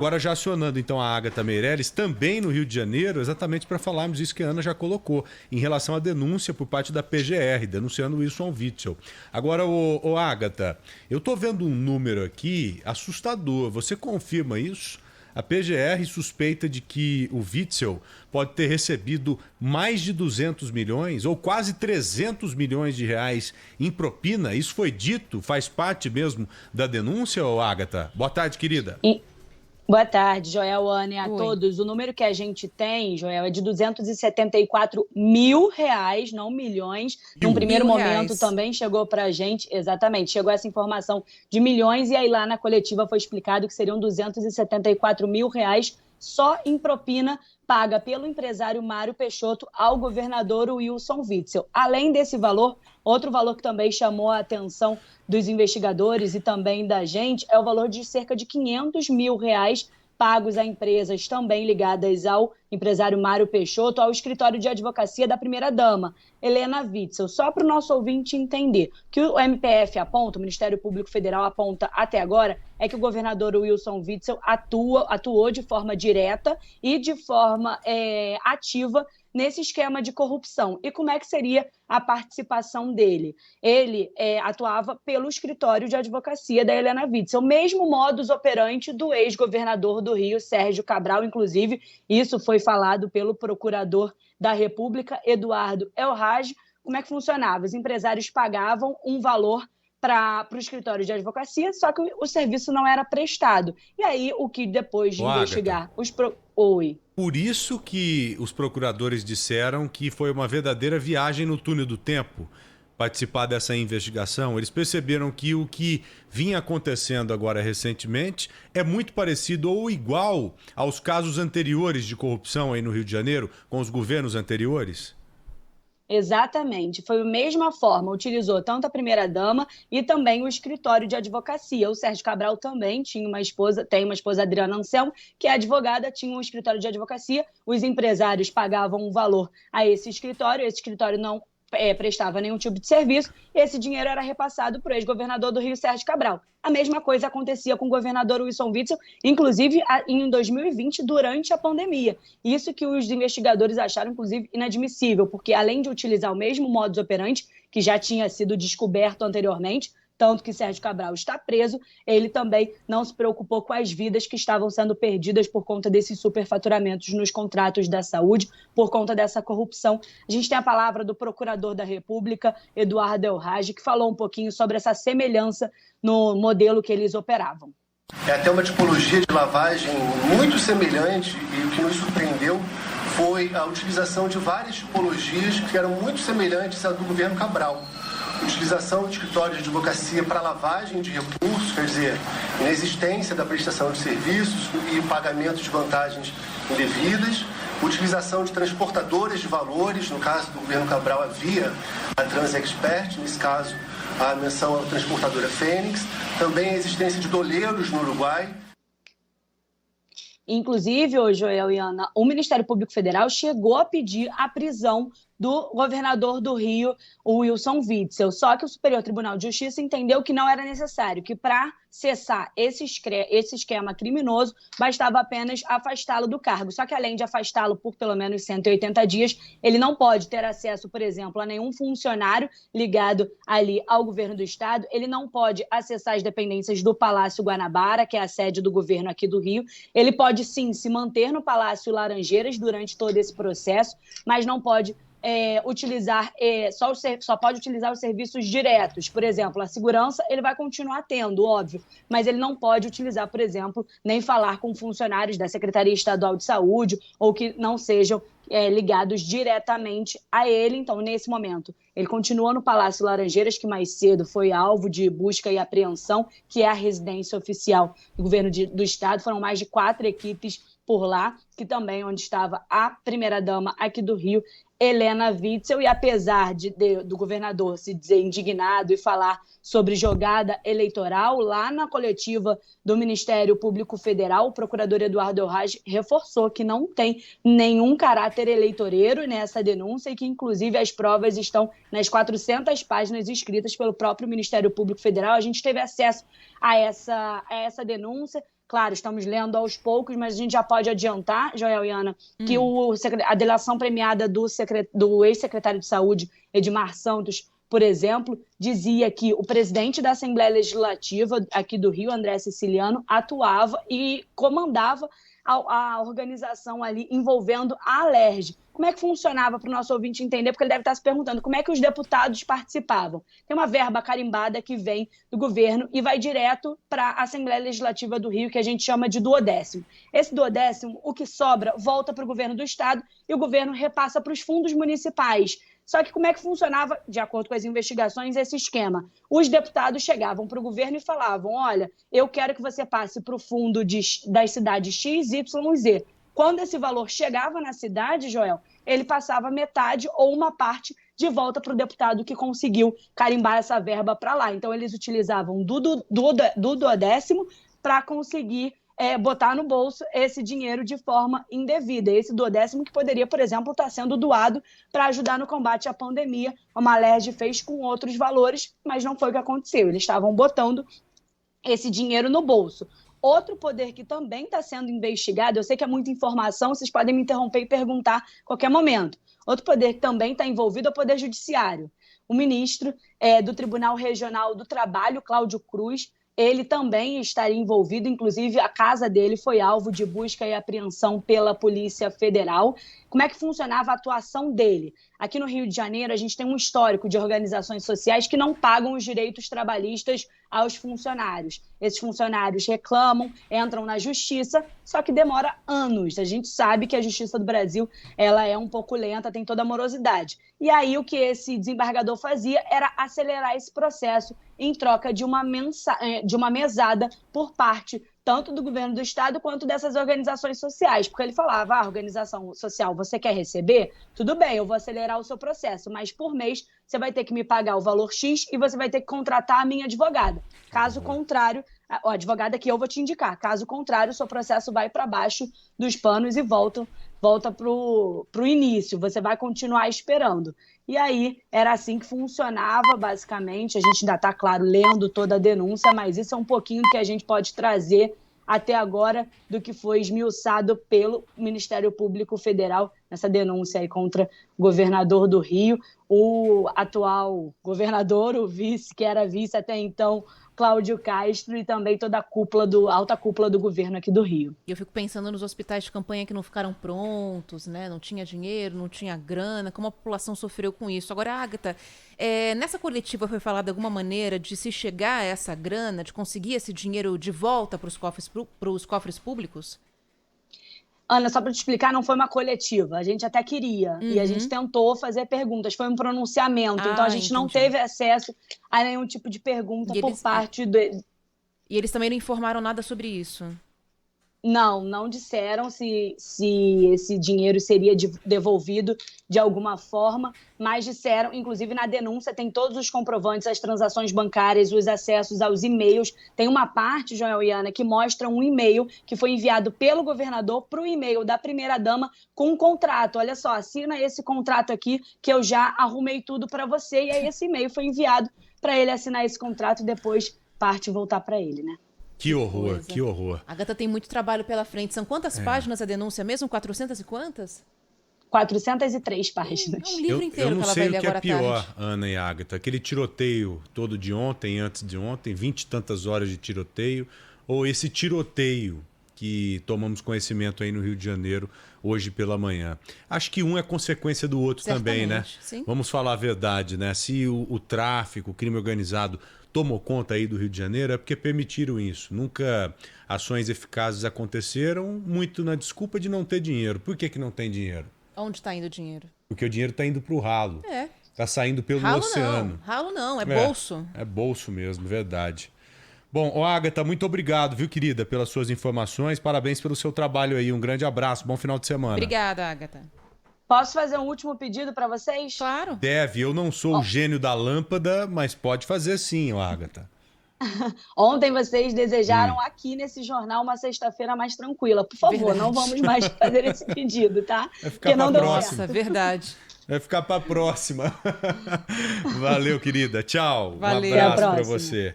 Agora já acionando então a Agatha Meirelles, também no Rio de Janeiro, exatamente para falarmos isso que a Ana já colocou, em relação à denúncia por parte da PGR, denunciando o Wilson Witzel. Agora, Agatha, eu estou vendo um número aqui assustador, você confirma isso? A PGR suspeita de que o Witzel pode ter recebido mais de 200 milhões ou quase 300 milhões de reais em propina. Isso foi dito? Faz parte mesmo da denúncia, Agatha? Boa tarde, querida. Boa tarde, Joel, Ana e a Oi. todos. O número que a gente tem, Joel, é de 274 mil reais, não milhões. Num primeiro momento também chegou para a gente, exatamente, chegou essa informação de milhões e aí lá na coletiva foi explicado que seriam 274 mil reais só em propina paga pelo empresário Mário Peixoto ao governador Wilson Witzel. Além desse valor, outro valor que também chamou a atenção dos investigadores e também da gente é o valor de cerca de 500 mil reais pagos a empresas também ligadas ao empresário Mário Peixoto, ao escritório de advocacia da primeira-dama, Helena Witzel. Só para o nosso ouvinte entender, o que o MPF aponta, o Ministério Público Federal aponta até agora, é que o governador Wilson Witzel atuou de forma direta e de forma ativa nesse esquema de corrupção. E como é que seria a participação dele? Ele atuava pelo escritório de advocacia da Helena Witzel, o mesmo modus operandi do ex-governador do Rio, Sérgio Cabral, inclusive, isso foi falado pelo procurador da República, Eduardo Elrage. Como é que funcionava? Os empresários pagavam um valor para o escritório de advocacia, só que o serviço não era prestado. E aí, o que depois de investigar... Oi. Por isso que os procuradores disseram que foi uma verdadeira viagem no túnel do tempo participar dessa investigação. Eles perceberam que o que vinha acontecendo agora recentemente é muito parecido ou igual aos casos anteriores de corrupção aí no Rio de Janeiro, com os governos anteriores? Exatamente, foi a mesma forma, utilizou tanto a primeira-dama e também o escritório de advocacia. O Sérgio Cabral também tem uma esposa, Adriana Anselmo, que é advogada, tinha um escritório de advocacia, os empresários pagavam um valor a esse escritório não prestava nenhum tipo de serviço, e esse dinheiro era repassado para o ex-governador do Rio, Sérgio Cabral. A mesma coisa acontecia com o governador Wilson Witzel, inclusive em 2020, durante a pandemia. Isso que os investigadores acharam, inclusive, inadmissível, porque além de utilizar o mesmo modus operandi, que já tinha sido descoberto anteriormente, tanto que Sérgio Cabral está preso, ele também não se preocupou com as vidas que estavam sendo perdidas por conta desses superfaturamentos nos contratos da saúde, por conta dessa corrupção. A gente tem a palavra do procurador da República, Eduardo Elrage, que falou um pouquinho sobre essa semelhança no modelo que eles operavam. É até uma tipologia de lavagem muito semelhante, e o que nos surpreendeu foi a utilização de várias tipologias que eram muito semelhantes à do governo Cabral. Utilização de escritórios de advocacia para lavagem de recursos, quer dizer, inexistência da prestação de serviços e pagamento de vantagens indevidas, utilização de transportadoras de valores, no caso do governo Cabral havia a Transexpert, nesse caso a menção à transportadora Fênix, também a existência de doleiros no Uruguai. Inclusive, Joel e Ana, o Ministério Público Federal chegou a pedir a prisão do governador do Rio, o Wilson Witzel. Só que o Superior Tribunal de Justiça entendeu que não era necessário, que para cessar esse esquema criminoso, bastava apenas afastá-lo do cargo. Só que além de afastá-lo por pelo menos 180 dias, ele não pode ter acesso, por exemplo, a nenhum funcionário ligado ali ao governo do Estado, ele não pode acessar as dependências do Palácio Guanabara, que é a sede do governo aqui do Rio. Ele pode, sim, se manter no Palácio Laranjeiras durante todo esse processo, mas não pode só pode utilizar os serviços diretos. Por exemplo, a segurança ele vai continuar tendo, óbvio, mas ele não pode utilizar, por exemplo, nem falar com funcionários da Secretaria Estadual de Saúde ou que não sejam ligados diretamente a ele. Então, nesse momento, ele continua no Palácio Laranjeiras, que mais cedo foi alvo de busca e apreensão, que é a residência oficial do governo do Estado. Foram mais de 4 equipes por lá, que também onde estava a primeira-dama aqui do Rio, Helena Witzel, e apesar do governador se dizer indignado e falar sobre jogada eleitoral, lá na coletiva do Ministério Público Federal, o procurador Eduardo Elrage reforçou que não tem nenhum caráter eleitoreiro nessa denúncia e que, inclusive, as provas estão nas 400 páginas escritas pelo próprio Ministério Público Federal. A gente teve acesso a essa denúncia. Claro, estamos lendo aos poucos, mas a gente já pode adiantar, Joel e Ana, que a delação premiada do ex-secretário de Saúde, Edmar Santos, por exemplo, dizia que o presidente da Assembleia Legislativa aqui do Rio, André Siciliano, atuava e comandava a organização ali envolvendo a Alerj. Como é que funcionava para o nosso ouvinte entender? Porque ele deve estar se perguntando como é que os deputados participavam. Tem uma verba carimbada que vem do governo e vai direto para a Assembleia Legislativa do Rio, que a gente chama de duodécimo. Esse duodécimo, o que sobra, volta para o governo do estado e o governo repassa para os fundos municipais. Só que como é que funcionava, de acordo com as investigações, esse esquema? Os deputados chegavam para o governo e falavam, olha, eu quero que você passe para o fundo das cidades X, Y e Z. Quando esse valor chegava na cidade, Joel, ele passava metade ou uma parte de volta para o deputado que conseguiu carimbar essa verba para lá. Então, eles utilizavam do duodécimo para conseguir botar no bolso esse dinheiro de forma indevida. Esse duodécimo que poderia, por exemplo, estar sendo doado para ajudar no combate à pandemia, como a Alerj fez com outros valores, mas não foi o que aconteceu. Eles estavam botando esse dinheiro no bolso. Outro poder que também está sendo investigado, eu sei que é muita informação, vocês podem me interromper e perguntar a qualquer momento. Outro poder que também está envolvido é o Poder Judiciário. O ministro do Tribunal Regional do Trabalho, Cláudio Cruz, ele também estaria envolvido, inclusive a casa dele foi alvo de busca e apreensão pela Polícia Federal. Como é que funcionava a atuação dele? Aqui no Rio de Janeiro, a gente tem um histórico de organizações sociais que não pagam os direitos trabalhistas aos funcionários. Esses funcionários reclamam, entram na justiça, só que demora anos. A gente sabe que a justiça do Brasil ela é um pouco lenta, tem toda a morosidade. E aí o que esse desembargador fazia era acelerar esse processo em troca de uma mesada por parte tanto do governo do estado quanto dessas organizações sociais, porque ele falava, organização social, você quer receber? Tudo bem, eu vou acelerar o seu processo, mas por mês você vai ter que me pagar o valor X e você vai ter que contratar a minha advogada. Caso contrário, a advogada que eu vou te indicar, caso contrário, o seu processo vai para baixo dos panos e volta para o início, você vai continuar esperando. E aí, era assim que funcionava, basicamente. A gente ainda está, claro, lendo toda a denúncia, mas isso é um pouquinho que a gente pode trazer até agora do que foi esmiuçado pelo Ministério Público Federal nessa denúncia aí contra o governador do Rio, o atual governador, o vice, que era vice até então, Cláudio Castro, e também toda a alta cúpula do governo aqui do Rio. E eu fico pensando nos hospitais de campanha que não ficaram prontos, né? Não tinha dinheiro, não tinha grana, como a população sofreu com isso. Agora, Agatha, nessa coletiva foi falado de alguma maneira de se chegar a essa grana, de conseguir esse dinheiro de volta para os cofres públicos? Ana, só para te explicar, não foi uma coletiva. A gente até queria. E a gente tentou fazer perguntas. Foi um pronunciamento. Então, a gente não teve acesso a nenhum tipo de pergunta por parte do... E eles também não informaram nada sobre isso? Não disseram se esse dinheiro seria devolvido de alguma forma, mas disseram, inclusive na denúncia tem todos os comprovantes, as transações bancárias, os acessos aos e-mails. Tem uma parte, Joel e Ana, que mostra um e-mail que foi enviado pelo governador para o e-mail da primeira-dama com um contrato. Olha só, assina esse contrato aqui que eu já arrumei tudo para você. E aí esse e-mail foi enviado para ele assinar esse contrato e depois parte voltar para ele, né? Que horror, que horror. A Agatha tem muito trabalho pela frente. São quantas páginas a denúncia mesmo? 400 e quantas? 403 páginas. É um livro inteiro que ela vai ler agora à tarde. Eu não sei o que é pior, Ana e Agatha. Aquele tiroteio todo de ontem, antes de ontem, 20 e tantas horas de tiroteio, ou esse tiroteio que tomamos conhecimento aí no Rio de Janeiro hoje pela manhã. Acho que um é consequência do outro também, né? Sim. Vamos falar a verdade, né? Se o tráfico, o crime organizado tomou conta aí do Rio de Janeiro, é porque permitiram isso. Nunca ações eficazes aconteceram, muito na desculpa de não ter dinheiro. Por que não tem dinheiro? Onde está indo o dinheiro? Porque o dinheiro está indo para o ralo. Está saindo pelo oceano. Ralo não, é bolso. É bolso mesmo, verdade. Bom, Agatha, muito obrigado, viu, querida, pelas suas informações. Parabéns pelo seu trabalho aí. Um grande abraço, bom final de semana. Obrigada, Agatha. Posso fazer um último pedido para vocês? Claro. Deve. Eu não sou o gênio da lâmpada, mas pode fazer sim, Agatha. Ontem vocês desejaram aqui nesse jornal uma sexta-feira mais tranquila. Por favor, não vamos mais fazer esse pedido, tá? Vai ficar para a próxima. Nossa, verdade. Vai ficar para a próxima. Valeu, querida. Tchau. Valeu. Um abraço para você.